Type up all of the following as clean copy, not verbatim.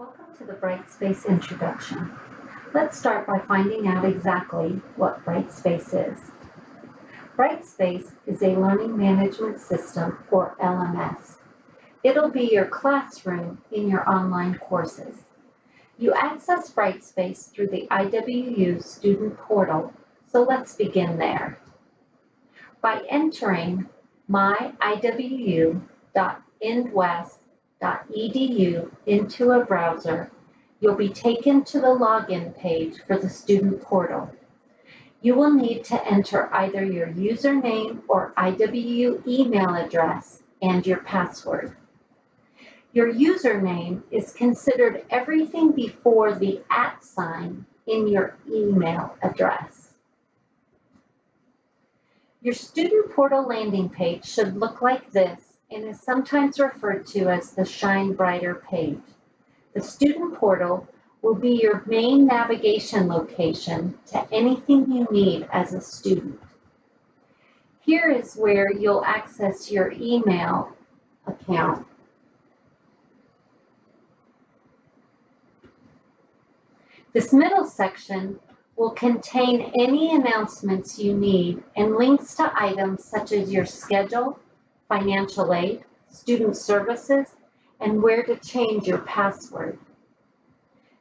Welcome to the Brightspace introduction. Let's start by finding out exactly what Brightspace is. Brightspace is a learning management system, or LMS. It'll be your classroom in your online courses. You access Brightspace through the IWU student portal, so let's begin there. By entering myiwu.indwest.edu into a browser, you'll be taken to the login page for the student portal. You will need to enter either your username or IWU email address and your password. Your username is considered everything before the @ sign in your email address. Your student portal landing page should look like this and is sometimes referred to as the Shine Brighter page. The student portal will be your main navigation location to anything you need as a student. Here is where you'll access your email account. This middle section will contain any announcements you need and links to items such as your schedule, financial aid, student services, and where to change your password.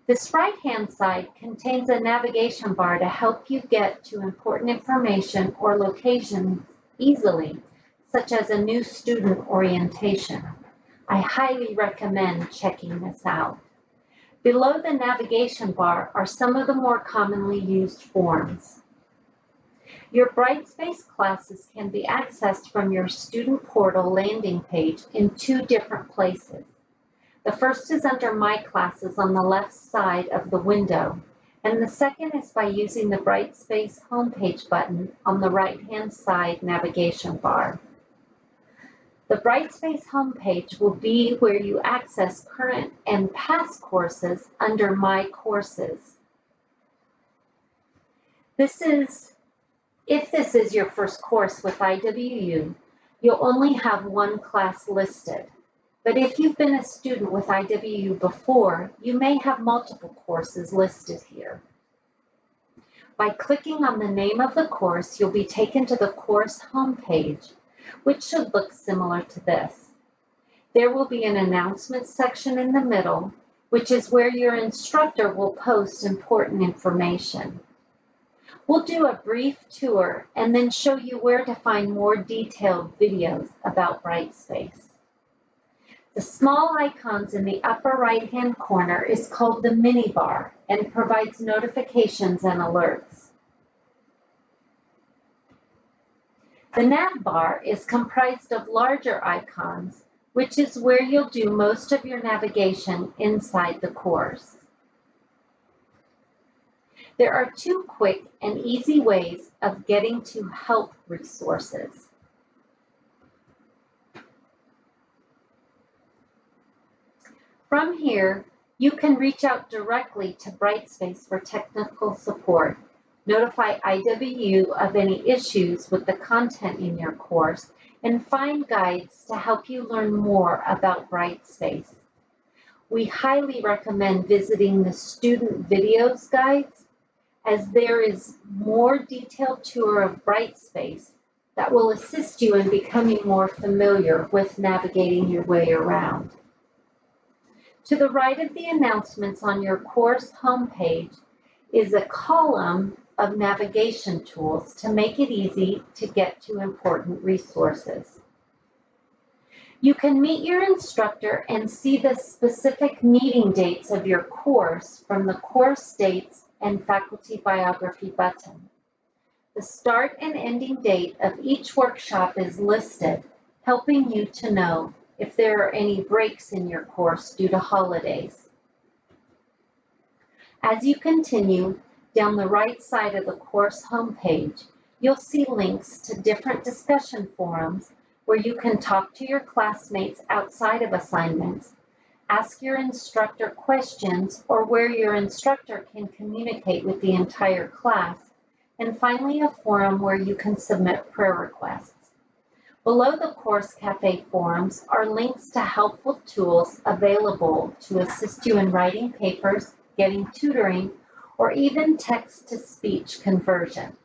This right-hand side contains a navigation bar to help you get to important information or locations easily, such as a new student orientation. I highly recommend checking this out. Below the navigation bar are some of the more commonly used forms. Your Brightspace classes can be accessed from your student portal landing page in two different places. The first is under My Classes on the left side of the window, and the second is by using the Brightspace homepage button on the right-hand side navigation bar. The Brightspace homepage will be where you access current and past courses under My Courses. If this is your first course with IWU, you'll only have one class listed. But if you've been a student with IWU before, you may have multiple courses listed here. By clicking on the name of the course, you'll be taken to the course homepage, which should look similar to this. There will be an announcements section in the middle, which is where your instructor will post important information. We'll do a brief tour and then show you where to find more detailed videos about Brightspace. The small icons in the upper right-hand corner is called the mini bar and provides notifications and alerts. The nav bar is comprised of larger icons, which is where you'll do most of your navigation inside the course. There are two quick and easy ways of getting to help resources. From here, you can reach out directly to Brightspace for technical support, notify IWU of any issues with the content in your course, and find guides to help you learn more about Brightspace. We highly recommend visiting the Student Videos guides, as there is more detailed tour of Brightspace that will assist you in becoming more familiar with navigating your way around. To the right of the announcements on your course homepage is a column of navigation tools to make it easy to get to important resources. You can meet your instructor and see the specific meeting dates of your course from the course dates and faculty biography button. The start and ending date of each workshop is listed, helping you to know if there are any breaks in your course due to holidays. As you continue down the right side of the course homepage, you'll see links to different discussion forums where you can talk to your classmates outside of assignments, ask your instructor questions, or where your instructor can communicate with the entire class, and finally a forum where you can submit prayer requests. Below the Course Cafe forums are links to helpful tools available to assist you in writing papers, getting tutoring, or even text-to-speech conversion.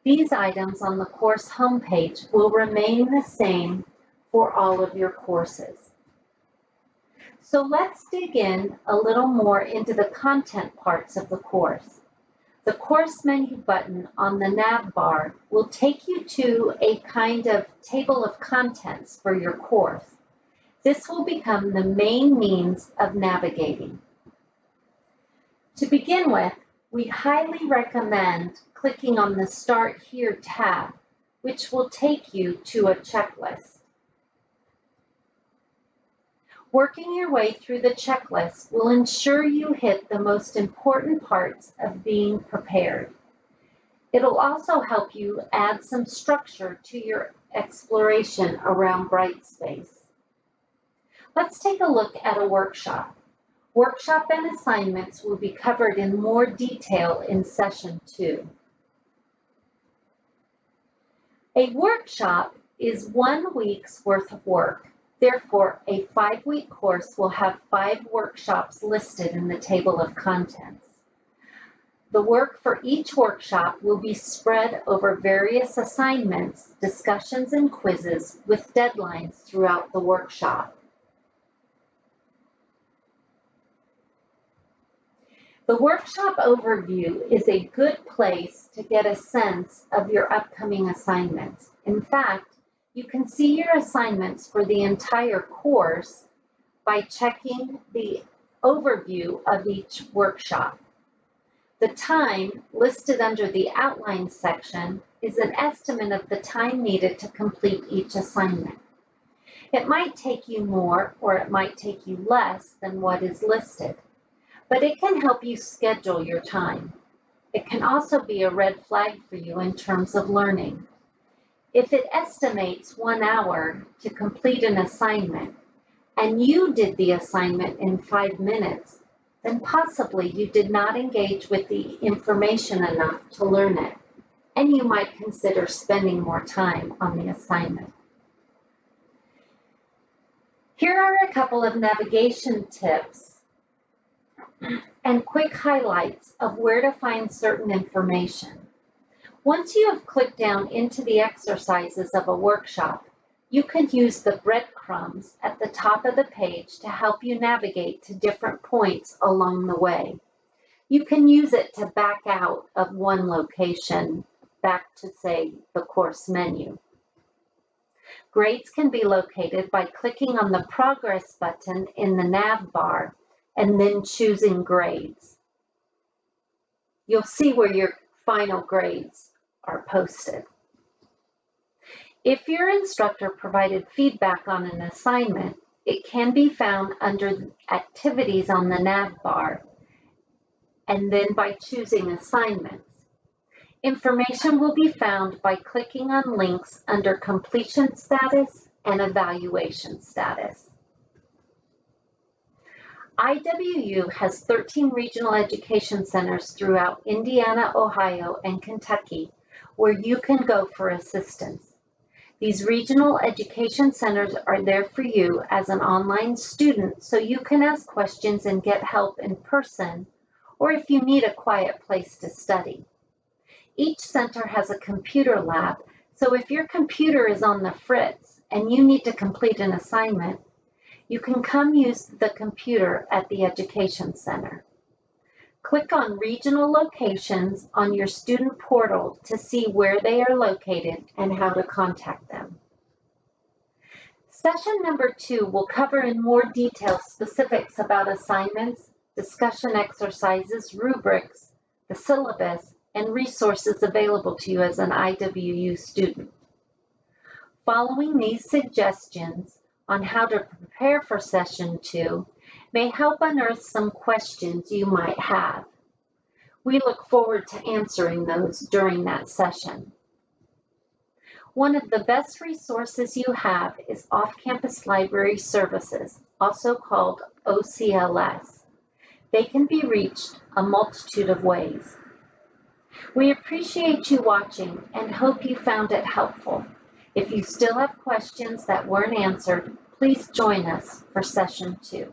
These items on the course homepage will remain the same for all of your courses. So let's dig in a little more into the content parts of the course. The course menu button on the nav bar will take you to a kind of table of contents for your course. This will become the main means of navigating. To begin with, we highly recommend clicking on the Start Here tab, which will take you to a checklist. Working your way through the checklist will ensure you hit the most important parts of being prepared. It'll also help you add some structure to your exploration around Brightspace. Let's take a look at a workshop. Workshop and assignments will be covered in more detail in session 2. A workshop is 1 week's worth of work. Therefore, a 5-week course will have 5 workshops listed in the table of contents. The work for each workshop will be spread over various assignments, discussions, and quizzes with deadlines throughout the workshop. The workshop overview is a good place to get a sense of your upcoming assignments. In fact, you can see your assignments for the entire course by checking the overview of each workshop. The time listed under the outline section is an estimate of the time needed to complete each assignment. It might take you more or it might take you less than what is listed, but it can help you schedule your time. It can also be a red flag for you in terms of learning. If it estimates 1 hour to complete an assignment, and you did the assignment in 5 minutes, then possibly you did not engage with the information enough to learn it, and you might consider spending more time on the assignment. Here are a couple of navigation tips and quick highlights of where to find certain information. Once you have clicked down into the exercises of a workshop, you can use the breadcrumbs at the top of the page to help you navigate to different points along the way. You can use it to back out of one location, back to, say, the course menu. Grades can be located by clicking on the Progress button in the nav bar and then choosing Grades. You'll see where your final grades are posted. If your instructor provided feedback on an assignment, it can be found under Activities on the nav bar, and then by choosing Assignments. Information will be found by clicking on links under Completion Status and Evaluation Status. IWU has 13 regional education centers throughout Indiana, Ohio, and Kentucky where you can go for assistance. These regional education centers are there for you as an online student so you can ask questions and get help in person, or if you need a quiet place to study. Each center has a computer lab, so if your computer is on the fritz and you need to complete an assignment, you can come use the computer at the education center. Click on Regional Locations on your student portal to see where they are located and how to contact them. Session number 2 will cover in more detail specifics about assignments, discussion exercises, rubrics, the syllabus, and resources available to you as an IWU student. Following these suggestions on how to prepare for Session 2 may help unearth some questions you might have. We look forward to answering those during that session. One of the best resources you have is Off-Campus Library Services, also called OCLS. They can be reached a multitude of ways. We appreciate you watching and hope you found it helpful. If you still have questions that weren't answered, please join us for session 2.